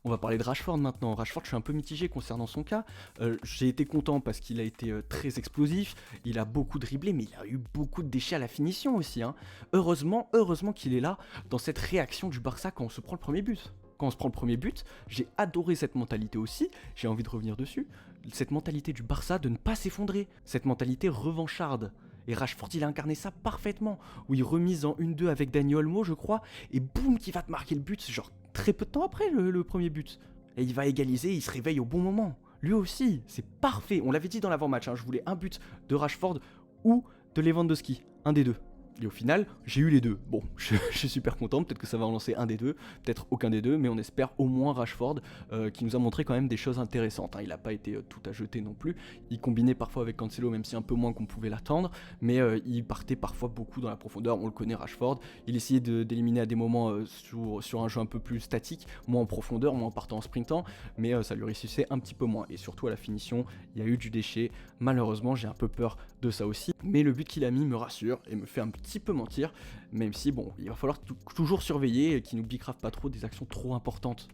On va parler de Rashford maintenant. Rashford, je suis un peu mitigé concernant son cas. J'ai été content parce qu'il a été très explosif, il a beaucoup dribblé, mais il a eu beaucoup de déchets à la finition aussi, hein. Heureusement qu'il est là dans cette réaction du Barça quand on se prend le premier but. Quand on se prend le premier but, j'ai adoré cette mentalité aussi, j'ai envie de revenir dessus, cette mentalité du Barça de ne pas s'effondrer, cette mentalité revancharde. Et Rashford, il a incarné ça parfaitement, où il remise en 1-2 avec Dani Olmo, je crois, et boum, qui va te marquer le but, genre très peu de temps après le premier but. Et il va égaliser, il se réveille au bon moment. Lui aussi, c'est parfait. On l'avait dit dans l'avant-match, hein, je voulais un but de Rashford ou de Lewandowski, un des deux. Et au final, j'ai eu les deux. Bon, je suis super content, peut-être que ça va en lancer un des deux, peut-être aucun des deux, mais on espère au moins Rashford, qui nous a montré quand même des choses intéressantes, hein. Il n'a pas été tout à jeter non plus, il combinait parfois avec Cancelo, même si un peu moins qu'on pouvait l'attendre, mais il partait parfois beaucoup dans la profondeur, on le connaît Rashford, il essayait d'éliminer à des moments sur un jeu un peu plus statique, moins en profondeur, moins en partant en sprintant, mais ça lui réussissait un petit peu moins, et surtout à la finition, il y a eu du déchet, malheureusement j'ai un peu peur de ça aussi, mais le but qu'il a mis me rassure et me fait un petit peu mentir, même si bon, il va falloir toujours surveiller et qu'il nous bicrave pas trop des actions trop importantes.